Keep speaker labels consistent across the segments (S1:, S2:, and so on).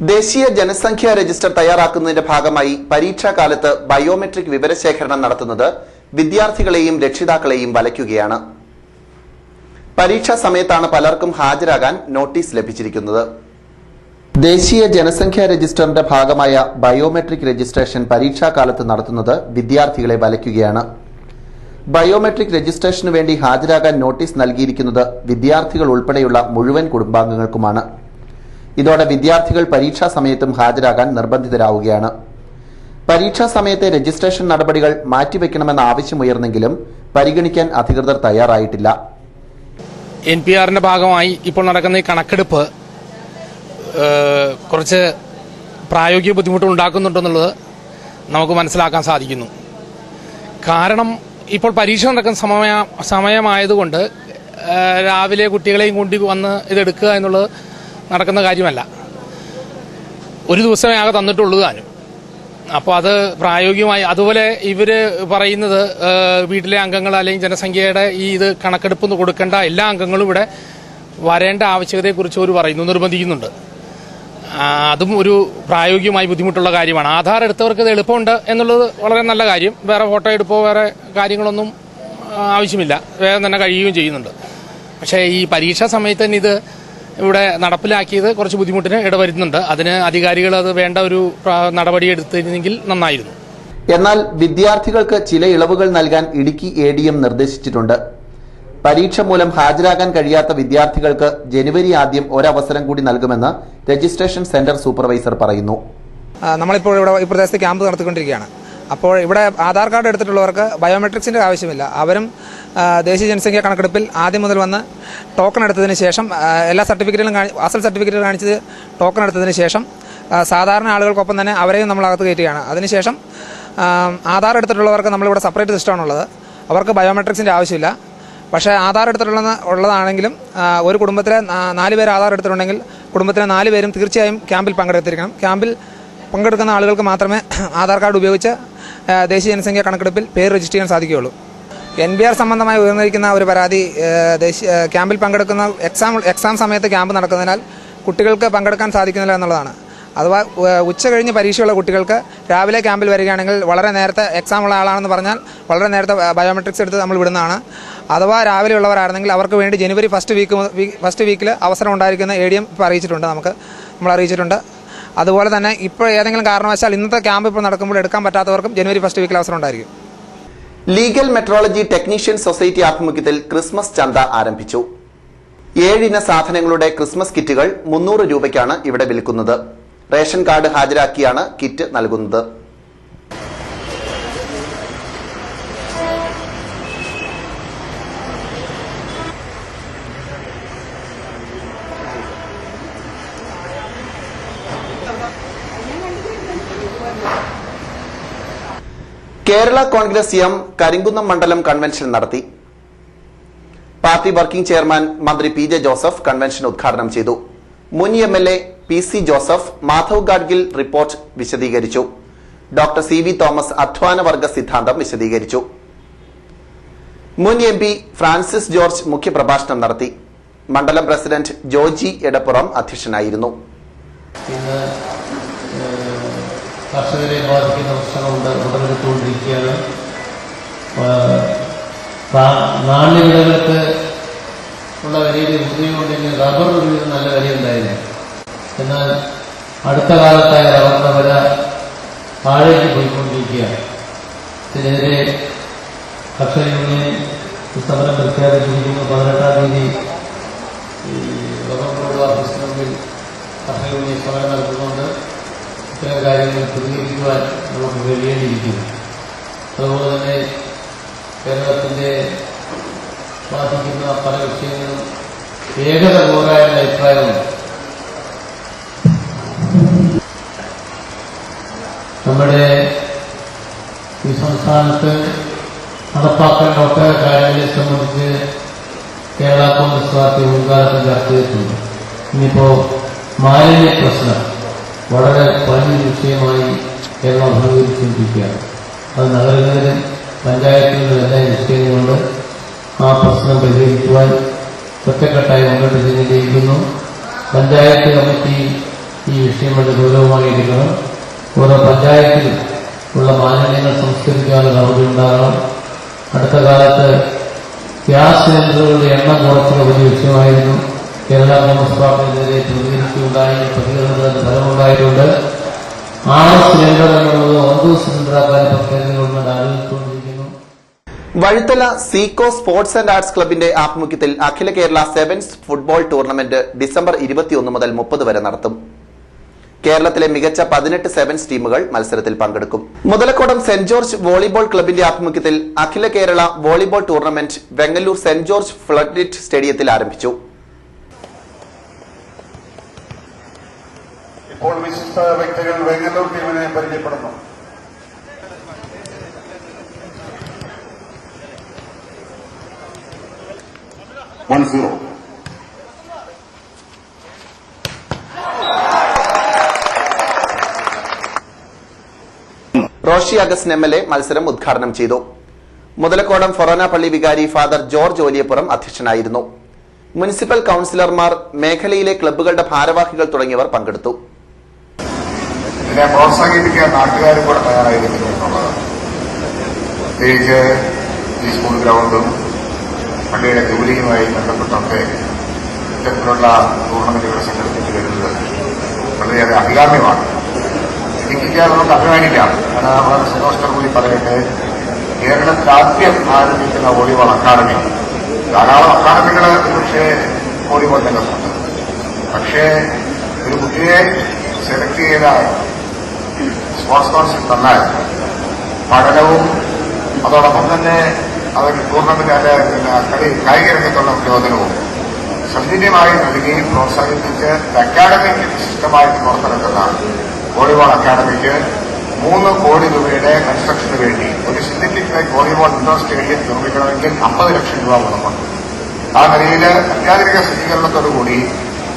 S1: ദേശീയ ജനസംഖ്യാ രജിസ്റ്റർ തയ്യാറാക്കുന്നതിന്റെ ഭാഗമായി പരീക്ഷാകാലത്ത് ബയോമെട്രിക് വിവരശേഖരണം നടത്തുന്നത് വിദ്യാർത്ഥികളെയും രക്ഷിതാക്കളെയും വലയ്ക്കുകയാണ്. പരീക്ഷാ സമയത്താണ് പലർക്കും ഹാജരാകാൻ നോട്ടീസ് ലഭിച്ചിരിക്കുന്നത്. ദേശീയ ജനസംഖ്യാ രജിസ്റ്ററിന്റെ ഭാഗമായ ബയോമെട്രിക് രജിസ്ട്രേഷൻ പരീക്ഷാകാലത്ത് നടത്തുന്നത് വിദ്യാർത്ഥികളെ വലയ്ക്കുകയാണ്. ബയോമെട്രിക് രജിസ്ട്രേഷനു വേണ്ടി ഹാജരാകാൻ നോട്ടീസ് നൽകിയിരിക്കുന്നത് വിദ്യാർത്ഥികൾ ഉൾപ്പെടെയുള്ള മുഴുവൻ കുടുംബാംഗങ്ങൾക്കുമാണ്. ഇതോടെ വിദ്യാർത്ഥികൾ പരീക്ഷാ സമയത്തും ഹാജരാകാൻ നിർബന്ധിതരാവുകയാണ്. പരീക്ഷാ സമയത്തെ രജിസ്ട്രേഷൻ നടപടികൾ മാറ്റിവെക്കണമെന്ന ആവശ്യമുയർന്നെങ്കിലും പരിഗണിക്കാൻ അധികൃതർ തയ്യാറായിട്ടില്ല.
S2: NPRന്റെ ഭാഗമായി ഇപ്പോൾ നടക്കുന്ന ഈ കണക്കെടുപ്പ് കുറച്ച് പ്രായോഗിക ബുദ്ധിമുട്ട് ഉണ്ടാക്കുന്നുണ്ടെന്നുള്ളത് നമുക്ക് മനസ്സിലാക്കാൻ സാധിക്കുന്നു. കാരണം ഇപ്പോൾ പരീക്ഷ നടക്കുന്ന സമയമായതുകൊണ്ട് രാവിലെ കുട്ടികളെയും കൊണ്ട് വന്ന് ഇതെടുക്കുക എന്നുള്ളത് നടക്കുന്ന കാര്യമല്ല. ഒരു ദിവസമേ ആകെ തന്നിട്ടുള്ളൂ താനും. അപ്പോൾ അത് പ്രായോഗികമായി അതുപോലെ ഇവർ പറയുന്നത് വീട്ടിലെ അംഗങ്ങൾ അല്ലെങ്കിൽ ജനസംഖ്യയുടെ ഇത് കണക്കെടുപ്പ് കൊടുക്കേണ്ട എല്ലാ അംഗങ്ങളും ഇവിടെ വരേണ്ട ആവശ്യകതയെക്കുറിച്ച് അവർ പറയുന്നു, നിർബന്ധിക്കുന്നുണ്ട്. അതും ഒരു പ്രായോഗികമായി ബുദ്ധിമുട്ടുള്ള കാര്യമാണ്. ആധാർ എടുത്തവർക്ക് ഇത് എളുപ്പമുണ്ട് എന്നുള്ളത് വളരെ നല്ല കാര്യം. വേറെ ഫോട്ടോ എടുപ്പോ വേറെ കാര്യങ്ങളൊന്നും ആവശ്യമില്ല, വേഗം തന്നെ കഴിയുകയും ചെയ്യുന്നുണ്ട്. പക്ഷേ ഈ പരീക്ഷാ സമയത്ത് തന്നെ ഇത് ഇവിടെ നടപ്പിലാക്കിയത് കുറച്ച് ബുദ്ധിമുട്ടിന് ഇടവരുന്നുണ്ട്. അതിന് അധികാരികൾ അത് വേണ്ട ഒരു നടപടി എടുത്തിരുന്നെങ്കിൽ നന്നായിരുന്നു.
S1: എന്നാൽ വിദ്യാർത്ഥികൾക്ക് ചില ഇളവുകൾ നൽകാൻ ഇടുക്കി ADM നിർദ്ദേശിച്ചിട്ടുണ്ട്. പരീക്ഷ മൂലം ഹാജരാകാൻ കഴിയാത്ത വിദ്യാർത്ഥികൾക്ക് ജനുവരി ആദ്യം ഒരവസരം കൂടി നൽകുമെന്ന് രജിസ്ട്രേഷൻ സെന്റർ സൂപ്പർവൈസർ പറയുന്നു.
S3: നമ്മളിപ്പോൾ ഇവിടെ ഈ പ്രദേശത്ത് ക്യാമ്പ് നടത്തിക്കൊണ്ടിരിക്കുകയാണ്. അപ്പോൾ ഇവിടെ ആധാർ കാർഡ് എടുത്തിട്ടുള്ളവർക്ക് ബയോമെട്രിക്സിന്റെ ആവശ്യമില്ല. അവരും ദേശീയ ജനസംഖ്യാ കണക്കെടുപ്പിൽ ആദ്യം മുതൽ വന്ന് ടോക്കൺ എടുത്തതിന് ശേഷം എല്ലാ സർട്ടിഫിക്കറ്റുകളും അസൽ സർട്ടിഫിക്കറ്റുകൾ കാണിച്ച് ടോക്കൺ എടുത്തതിന് ശേഷം സാധാരണ ആളുകൾക്കൊപ്പം തന്നെ അവരെയും നമ്മൾ അകത്ത് കയറ്റുകയാണ്. അതിനുശേഷം ആധാർ എടുത്തിട്ടുള്ളവർക്ക് നമ്മളിവിടെ സെപ്പറേറ്റ് സിസ്റ്റമാണുള്ളത്. അവർക്ക് ബയോമെട്രിക്സിന്റെ ആവശ്യമില്ല. പക്ഷേ ആധാർ ഉള്ളതാണെങ്കിലും ഒരു കുടുംബത്തിലെ 4 പേര് ആധാർ എടുത്തിട്ടുണ്ടെങ്കിൽ കുടുംബത്തിലെ 4 പേരും തീർച്ചയായും ക്യാമ്പിൽ പങ്കെടുത്തിരിക്കണം. ക്യാമ്പിൽ പങ്കെടുക്കുന്ന ആളുകൾക്ക് മാത്രമേ ആധാർ കാർഡ് ഉപയോഗിച്ച് ദേശീയ ജനസംഖ്യാ കണക്കെടുപ്പിൽ പേര് രജിസ്റ്റർ ചെയ്യാൻ സാധിക്കുകയുള്ളൂ. NPR സംബന്ധമായി ഉയർന്നിരിക്കുന്ന ഒരു പരാതി ക്യാമ്പിൽ പങ്കെടുക്കുന്ന എക്സാം സമയത്ത് ക്യാമ്പ് നടക്കുന്നതിനാൽ കുട്ടികൾക്ക് പങ്കെടുക്കാൻ സാധിക്കുന്നില്ല എന്നുള്ളതാണ്. അഥവാ ഉച്ച കഴിഞ്ഞ് പരീക്ഷയുള്ള കുട്ടികൾക്ക് രാവിലെ ക്യാമ്പിൽ വരികയാണെങ്കിൽ വളരെ നേരത്തെ എക്സാം ഉള്ള ആളാണെന്ന് പറഞ്ഞാൽ വളരെ നേരത്തെ ബയോമെട്രിക്സ് എടുത്ത് നമ്മൾ വിടുന്നതാണ്. അഥവാ രാവിലെ ഉള്ളവരാണെങ്കിൽ അവർക്ക് വേണ്ടി ജനുവരി ഫസ്റ്റ് വീക്കിൽ അവസരം ഉണ്ടായിരിക്കുന്ന ADM ഇപ്പോൾ അറിയിച്ചിട്ടുണ്ട്. നമ്മൾ അറിയിച്ചിട്ടുണ്ട്. അതുപോലെ തന്നെ ഇപ്പോൾ ഏതെങ്കിലും കാരണവശാൽ ഇന്നത്തെ ക്യാമ്പ് ഇപ്പോൾ നടക്കുമ്പോൾ എടുക്കാൻ പറ്റാത്തവർക്കും ജനുവരി ഫസ്റ്റ് വീക്കിൽ അവസരം ഉണ്ടായിരിക്കും.
S1: ലീഗൽ മെട്രോളജി ടെക്നീഷ്യൻ സൊസൈറ്റി ആഭിമുഖ്യത്തിൽ ക്രിസ്മസ് ചന്ത ആരംഭിച്ചു. 7 ഇന സാധനങ്ങളുടെ ക്രിസ്മസ് കിറ്റുകൾ 300 രൂപയ്ക്കാണ് ഇവിടെ വിൽക്കുന്നത്. റേഷൻ കാർഡ് ഹാജരാക്കിയാണ് കിറ്റ് നൽകുന്നത്. കേരള കോൺഗ്രസ് എം കരിങ്കുന്നം മണ്ഡലം കൺവെൻഷൻ നടത്തി. പാർട്ടി വർക്കിംഗ് ചെയർമാൻ മന്ത്രി PJ ജോസഫ് കൺവെൻഷൻ ഉദ്ഘാടനം ചെയ്തു. മുൻ MLA PC Joseph Madhav Gadgil report വിശദീകരിച്ചു. ഡോക്ടർ CV തോമസ് അധ്വാനവർഗ സിദ്ധാന്തം വിശദീകരിച്ചു. മുൻ MP ഫ്രാൻസിസ് ജോർജ് മുഖ്യപ്രഭാഷണം നടത്തി. മണ്ഡലം പ്രസിഡന്റ് ജോജി എടപ്പുറം അധ്യക്ഷനായിരുന്നു.
S4: കർഷകരെ ബാധിക്കുന്ന പ്രശ്നങ്ങളുണ്ട്, ഉടലെടുത്തുകൊണ്ടിരിക്കുകയാണ്. നാണ്യവിളകൾക്ക് ഉള്ള വിലയിൽ ഉദ്യോഗമുണ്ടെങ്കിൽ റബ്ബർ ഒരു നല്ല വിലയുണ്ടായിരുന്നു. എന്നാൽ അടുത്ത കാലത്തായി റബ്ബറിന്റെ വില താഴേക്ക് പോയിക്കൊണ്ടിരിക്കുകയാണ്. ഇതിനെതിരെ കർഷക യൂണിയൻ സമരം പ്രഖ്യാപിച്ചിരിക്കുന്നു. 18-ാം തീയതി റബ്ബർ ബോർഡ് ഓഫീസിന് മുമ്പിൽ കർഷക യൂണിയൻ സമരം നടത്തുന്നുണ്ട്. ഇത്തരം കാര്യങ്ങൾ പ്രതികരിക്കുവാൻ നമുക്ക് കഴിയേണ്ടിയിരിക്കുന്നു. അതുപോലെ തന്നെ കേരളത്തിന്റെ ബാധിക്കുന്ന പല വിഷയങ്ങളും ഏകത പോരായെന്ന അഭിപ്രായമുണ്ട്. നമ്മുടെ ഈ സംസ്ഥാനത്ത് നടപ്പാക്കേണ്ട ഒട്ടേറെ കാര്യങ്ങളെ സംബന്ധിച്ച് കേരള കോൺഗ്രസ് പാർട്ടി മുൻകാലത്ത് ചർച്ച ചെയ്തിട്ടുണ്ട്. ഇനിയിപ്പോ മാലിന്യ പ്രശ്നം വളരെ വലിയ വിഷയമായി കേരളം അഭിമുഖീകരിച്ചുകൊണ്ടിരിക്കുകയാണ്. അത് നഗരങ്ങളിലും പഞ്ചായത്തുകളിലും എല്ലാം വിഷയങ്ങളുണ്ട്. ആ പ്രശ്നം പരിഹരിക്കുവാൻ ഒറ്റക്കെട്ടായി മുന്നോട്ട് ചെല്ലിയിരിക്കുന്നു. പഞ്ചായത്ത് കമ്മിറ്റി ഈ വിഷയം വളരെ ഗൗരവമായിരിക്കണം. ഓരോ പഞ്ചായത്തിലും ഉള്ള മാലിന്യങ്ങൾ സംസ്കരിക്കാനുള്ള നടപടി ഉണ്ടാകണം. അടുത്ത കാലത്ത് ഗ്യാസ് സിലിണ്ടറുകളുടെ എണ്ണം കുറച്ചുള്ള വലിയ വിഷയമായിരുന്നു. കേരള കോൺഗ്രസ് പാർട്ടിക്കെതിരെ പ്രതികരണത്തിന് ഫലമുണ്ടായിട്ടുണ്ട്. 6 സിലിണ്ടർ എന്നുള്ളത് 9 സിലിണ്ടറാക്കാൻ കേന്ദ്ര ഗവൺമെന്റ് ആലോചിച്ചുകൊണ്ടിരിക്കുന്നു.
S1: വഴുത്തല സീക്കോ സ്പോർട്സ് ആൻഡ് ആർട്സ് ക്ലബിന്റെ ആഭിമുഖ്യത്തിൽ അഖില Kerala sevens football tournament December 21 മുതൽ 30 വരെ നടത്തും. കേരളത്തിലെ മികച്ച 18 സെവൻസ് ടീമുകൾ മത്സരത്തിൽ പങ്കെടുക്കും. മുതലക്കോടം സെന്റ് ജോർജ് വോളിബോൾ ക്ലബിന്റെ ആഭിമുഖ്യത്തിൽ അഖില Kerala volleyball tournament Vengalloor Saint George flood സ്റ്റേഡിയത്തിൽ ആരംഭിച്ചു.
S5: ഇപ്പോൾ വിശിഷ്ട വ്യക്തികൾ വെങ്ങല്ലൂർ ടീമിനെ പരിചയപ്പെടുന്നു.
S1: റോഷി അഗസ്റ്റിൻ MLA മത്സരം ഉദ്ഘാടനം ചെയ്തു. മുതലക്കോടം ഫൊറോന പള്ളി വികാരി ഫാദർ ജോർജ് ഓലിയപ്പുറം അധ്യക്ഷനായിരുന്നു. മുനിസിപ്പൽ കൌൺസിലർമാർ, മേഖലയിലെ ക്ലബ്ബുകളുടെ ഭാരവാഹികൾ തുടങ്ങിയവർ പങ്കെടുത്തു.
S5: ഇതിനെ പ്രോത്സാഹിപ്പിക്കാൻ നാട്ടുകാരും കൂടെ തയ്യാറായിരിക്കുന്നു എന്നുള്ളത്. പ്രത്യേകിച്ച് ഈ സ്കൂൾ ഗ്രൗണ്ടും പള്ളിയുടെ ജോലിയുമായി ബന്ധപ്പെട്ടൊക്കെ ഇത്തരത്തിലുള്ള ടൂർണമെന്റുകൾ സംഘടിപ്പിച്ചു വരുന്നത് വളരെയേറെ അഭികാമ്യമാണ്. ഇടുക്കിക്ക് നമുക്ക് അഭിമാനിക്കാം. കാരണം വളരെ സന്തോഷത്തോടു കൂടി പറയട്ടെ, കേരളത്തിൽ ആദ്യം ആരംഭിക്കുന്ന വോളിബോൾ അക്കാദമി, ധാരാളം അക്കാദമികൾ ഒരുപക്ഷെ വോളിബോൾ രംഗത്തുണ്ട്. പക്ഷേ ഒരു കുട്ടിയെ സെലക്ട് ചെയ്ത സ്പോർട്സ് കൌൺസിൽ തന്നാൽ പഠനവും അതോടൊപ്പം തന്നെ അവർ ടൂർണമെന്റ് കായിക രംഗത്തുള്ള പ്രയോജനവും സൗജന്യമായി നൽകുകയും പ്രോത്സാഹിപ്പിച്ച് അക്കാഡമിക് സിസ്റ്റമായിട്ട് പുറത്തിറക്കുന്ന വോളിബോൾ അക്കാദമിക്ക് 3 കോടി രൂപയുടെ കൺസ്ട്രക്ഷന് വേണ്ടി ഒരു സിന്തറ്റിക് വോളിബോൾ ഇൻഡോർ സ്റ്റേഡിയം നിർമ്മിക്കണമെങ്കിൽ 50 ലക്ഷം രൂപ മുടങ്ങുന്നു. ആ നിലയിൽ അത്യാധുനിക സജ്ജീകരണത്തോടുകൂടി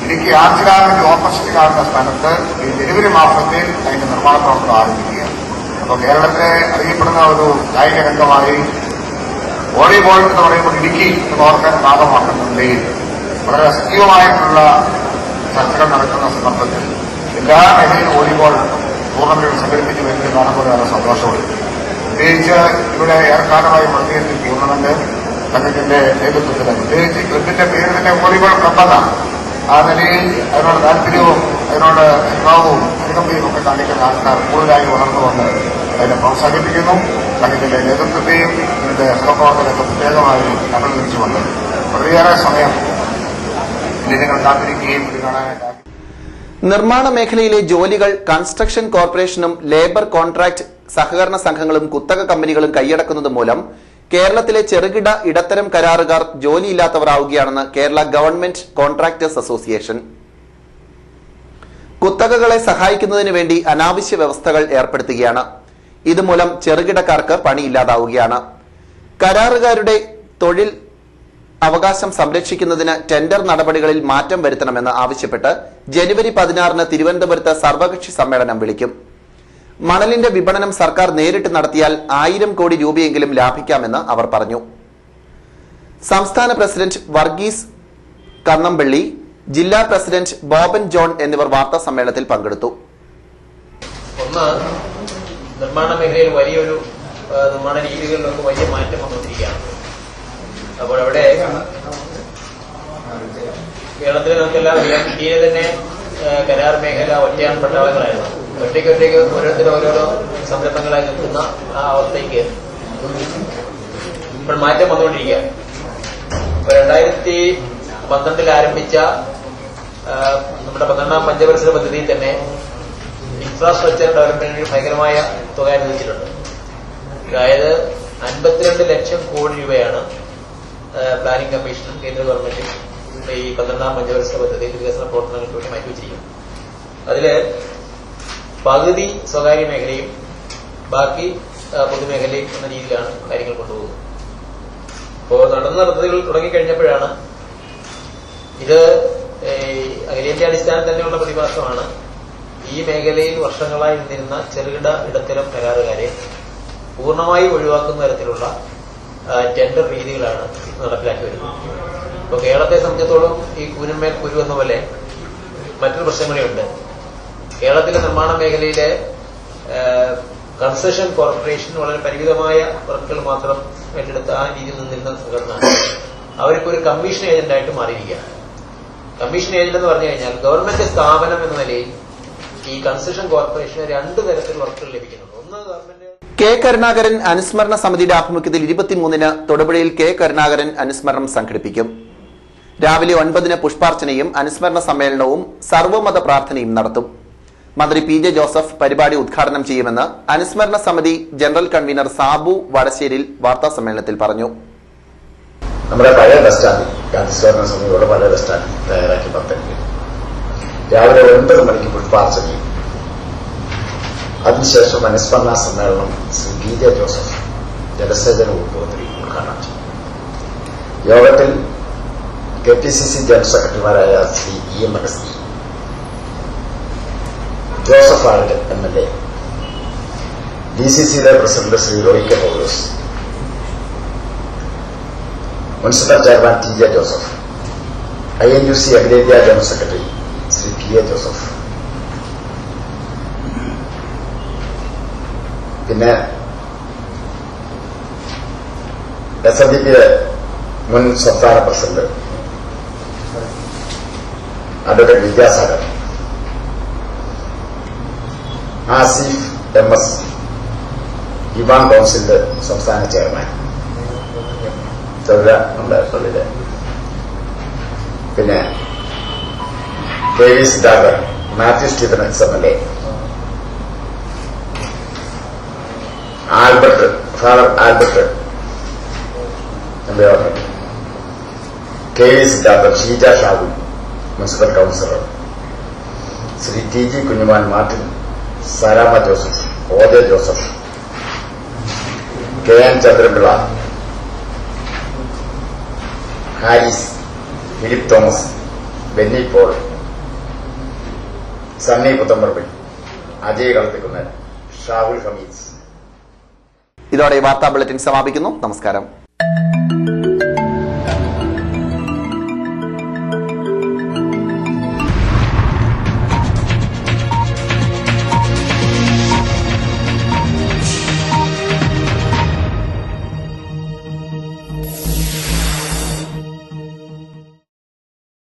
S5: ഇടുക്കി ആർച്ച് ഓപ്പോസിറ്റ് കാണുന്ന സ്ഥലത്ത് ഈ ജനുവരി മാസത്തിൽ അതിന്റെ നിർമ്മാണ പ്രവർത്തനം ആരംഭിക്കുകയാണ്. അപ്പോൾ കേരളത്തിലെ അറിയപ്പെടുന്ന ഒരു കായിക രംഗമായി വോളിബോൾ എന്ന് പറയുമ്പോൾ ഇടുക്കി എന്ന് ഓർക്കാൻ ഭാഗമാക്കുന്നുണ്ടെങ്കിൽ വളരെ സജീവമായിട്ടുള്ള ചർച്ചകൾ നടക്കുന്ന സന്ദർഭത്തിൽ എല്ലാ മേഖലയിലും വോളിബോൾ ടൂർണമെന്റുകൾ സംഘടിപ്പിച്ചു വരുന്നത് കാണുമ്പോൾ വളരെ സന്തോഷമുണ്ട്. പ്രത്യേകിച്ച് ഇവിടെ ഏറെക്കാലമായി പ്രത്യേകിച്ച് ടൂർണമെന്റ് സംഘത്തിന്റെ നേതൃത്വത്തിൽ, പ്രത്യേകിച്ച് ക്ലബിന്റെ പേര് തന്നെ വോളിബോൾ ക്ലബ്ബെന്നാണ്. ആ നിലയിൽ അതിനോട് താല്പര്യവും അതിനോട് അനുഭവവും അനുകമ്പയും ഒക്കെ കാണിക്കുന്ന ആൾക്കാർ കൂടുതലായി വളർന്നുകൊണ്ട് അതിനെ പ്രോത്സാഹിപ്പിക്കുന്നു. സംഘത്തിന്റെ നേതൃത്വത്തെയും ഇതിന്റെ സഹപ്രവർത്തകർക്ക് പ്രത്യേകമായി അഭിനന്ദിച്ചുകൊണ്ട് വളരെയേറെ സമയം ജനങ്ങൾ കാത്തിരിക്കുകയും ഇത് കാണാനായിട്ട്.
S1: നിർമ്മാണ മേഖലയിലെ ജോലികൾ കൺസ്ട്രക്ഷൻ കോർപ്പറേഷനും ലേബർ കോൺട്രാക്ട് സഹകരണ സംഘങ്ങളും കുത്തക കമ്പനികളും കൈയടക്കുന്നത് മൂലം കേരളത്തിലെ ചെറുകിട ഇടത്തരം കരാറുകാർ ജോലിയില്ലാത്തവരാവുകയാണെന്ന് കേരള ഗവൺമെന്റ് കോൺട്രാക്ടേഴ്സ് അസോസിയേഷൻ. കുത്തകകളെ സഹായിക്കുന്നതിന് വേണ്ടി അനാവശ്യ വ്യവസ്ഥകൾ ഏർപ്പെടുത്തുകയാണ്. ഇതുമൂലം ചെറുകിടക്കാർക്ക് പണിയില്ലാതാവുകയാണ്. കരാറുകാരുടെ തൊഴിൽ അവകാശം സംരക്ഷിക്കുന്നതിന് ടെൻഡർ നടപടികളിൽ മാറ്റം വരുത്തണമെന്ന് ആവശ്യപ്പെട്ട് ജനുവരി 16 തിരുവനന്തപുരത്ത് സർവകക്ഷി സമ്മേളനം വിളിക്കും. മണലിന്റെ വിപണനം സർക്കാർ നേരിട്ട് നടത്തിയാൽ 1000 കോടി രൂപയെങ്കിലും ലാഭിക്കാമെന്ന് അവർ പറഞ്ഞു. സംസ്ഥാന പ്രസിഡന്റ് വർഗീസ് കന്നമ്പള്ളി, ജില്ലാ പ്രസിഡന്റ് ബോബൻ ജോൺ എന്നിവർ വാർത്താ സമ്മേളനത്തിൽ പങ്കെടുത്തു.
S6: ഒന്ന്, നിർമ്മാണ മേഖലയിൽ വലിയൊരു നിർമ്മാണ രീതികളിലൊക്കെ വലിയ മാറ്റം വന്നുകൊണ്ടിരിക്കുകയാണ്. അപ്പോൾ അവിടെ കേരളത്തിൽ നമുക്കെല്ലാം അറിയാം, ഇന്ത്യയിലെ തന്നെ കരാർ മേഖല ഒറ്റയാൻ പട്ടാളങ്ങളായിരുന്നു. ഒറ്റയ്ക്ക് ഓരോരുത്തരും ഓരോരോ സംരംഭങ്ങളായി നിൽക്കുന്ന ആ അവസ്ഥയ്ക്ക് ഇപ്പോൾ മാറ്റം വന്നുകൊണ്ടിരിക്കുക. 2012 ആരംഭിച്ച നമ്മുടെ 12ാം പഞ്ചവത്സര പദ്ധതിയിൽ തന്നെ ഇൻഫ്രാസ്ട്രക്ചർ ഡെവലപ്മെന്റിന് ഭയങ്കരമായ തുക അനുവദിച്ചിട്ടുണ്ട്. അതായത് 52 ലക്ഷം കോടി രൂപയാണ് പ്ലാനിംഗ് കമ്മീഷനും കേന്ദ്ര ഗവൺമെന്റും ഈ 12ാം പഞ്ചവത്സര പദ്ധതിയിൽ വികസന പ്രവർത്തനങ്ങൾക്ക് വേണ്ടി മാറ്റിവെച്ചിരിക്കുന്നു. അതില് പകുതി സ്വകാര്യ മേഖലയും ബാക്കി പൊതുമേഖലയും എന്ന രീതിയിലാണ് കാര്യങ്ങൾ കൊണ്ടുപോകുന്നത്. അപ്പോൾ നടന്ന പദ്ധതികൾ തുടങ്ങിക്കഴിഞ്ഞപ്പോഴാണ് ഇത് അഖിലേന്ത്യാടിസ്ഥാനത്തിൽ തന്നെയുള്ള പ്രതിഭാസമാണ്. ഈ മേഖലയിൽ വർഷങ്ങളായി നിന്നിരുന്ന ചെറുകിട ഇടത്തരം കരാറുകാരെ പൂർണ്ണമായി ഒഴിവാക്കുന്ന തരത്തിലുള്ള ടെൻഡർ രീതികളാണ് നടപ്പിലാക്കി വരുന്നത്. ഇപ്പോൾ കേരളത്തെ സംബന്ധിച്ചിടത്തോളം ഈ കൂനുമേൽ കുരു എന്ന പോലെ മറ്റൊരു പ്രശ്നം കൂടിയുണ്ട്. കേരളത്തിലെ നിർമ്മാണ മേഖലയിലെ കൺസഷൻ കോർപ്പറേഷൻ വളരെ പരിമിതമായ വർക്കുകൾ മാത്രം ഏറ്റെടുത്ത് ആ രീതിയിൽ നിന്നിരുന്ന സംഘടന അവരിപ്പോ ഒരു കമ്മീഷൻ ഏജന്റായിട്ട് മാറിയിരിക്കുകയാണ്. കമ്മീഷൻ ഏജന്റ് എന്ന് പറഞ്ഞു കഴിഞ്ഞാൽ ഗവൺമെന്റ് സ്ഥാപനം എന്ന നിലയിൽ ഈ കൺസഷൻ കോർപ്പറേഷന് 2 തരത്തിൽ വർക്കുകൾ ലഭിക്കുന്നുണ്ട്. ഒന്ന്, ഗവൺമെന്റ്
S1: കെ കരുണാകരൻ അനുസ്മരണ സമിതിയുടെ ആഭിമുഖ്യത്തിൽ 23-ന് തൊടുപുഴയിൽ കെ കരുണാകരൻ അനുസ്മരണം സംഘടിപ്പിക്കും. രാവിലെ 9-ന് പുഷ്പാർച്ചനയും അനുസ്മരണ സമ്മേളനവും സർവ്വമത പ്രാർത്ഥനയും നടത്തും. മന്ത്രി PJ ജോസഫ് പരിപാടി ഉദ്ഘാടനം ചെയ്യുമെന്ന് അനുസ്മരണ സമിതി ജനറൽ കൺവീനർ സാബു വടശ്ശേരിൽ വാർത്താസമ്മേളനത്തിൽ പറഞ്ഞു.
S7: നമ്മുടെ പഴയ ബസ് സ്റ്റാൻഡിൽ അനുസ്മരണ സമിതിയുടെ പഴയ ബസ് സ്റ്റാൻഡിൽ തയ്യാറാക്കി 10 രാവിലെ 9 മണിക്ക് പുഷ്പാർച്ചനയും അതിനുശേഷം അനുസ്മരണ സമ്മേളനം ശ്രീ PJ ജോസഫ് ജലസേചന വകുപ്പ് മന്ത്രി ഉദ്ഘാടനം ചെയ്യും. യോഗത്തിൽ KPCC ജനറൽ സെക്രട്ടറിമാരായ ശ്രീ EM അഗസ്തി, ജോസഫ് ആർട്ട് MLA, DCCയുടെ president Shri Roy K Paulose, municipal chairman TJ Joseph, INUC അഖിലേന്ത്യാ general secretary Shri PA Joseph, പിന്നെ SNDP മുൻ സംസ്ഥാന president advocate Vidyasagar, Asif MS ഇവാൻ കൌൺസിലിന്റെ സംസ്ഥാന ചെയർമാൻ പള്ളിയിലെ, പിന്നെ KV Sudhakar, Mathew Stephen MLA, father Albert KV Sudhakar, Sheeja Shahu municipal councillor, Shri TG Kunjuman Martin, Sarama Joseph, OJ Joseph, KN Chandrapilla, Haris, Philip Thomas, Benny Paul, Sunny Puthamparambil, Ajay കളത്തിക്കുന്നൻ, Shahul Hameed.
S1: ഇതോടെ വാർത്താ ബുള്ളറ്റിൻ സമാപിക്കുന്നു. നമസ്കാരം.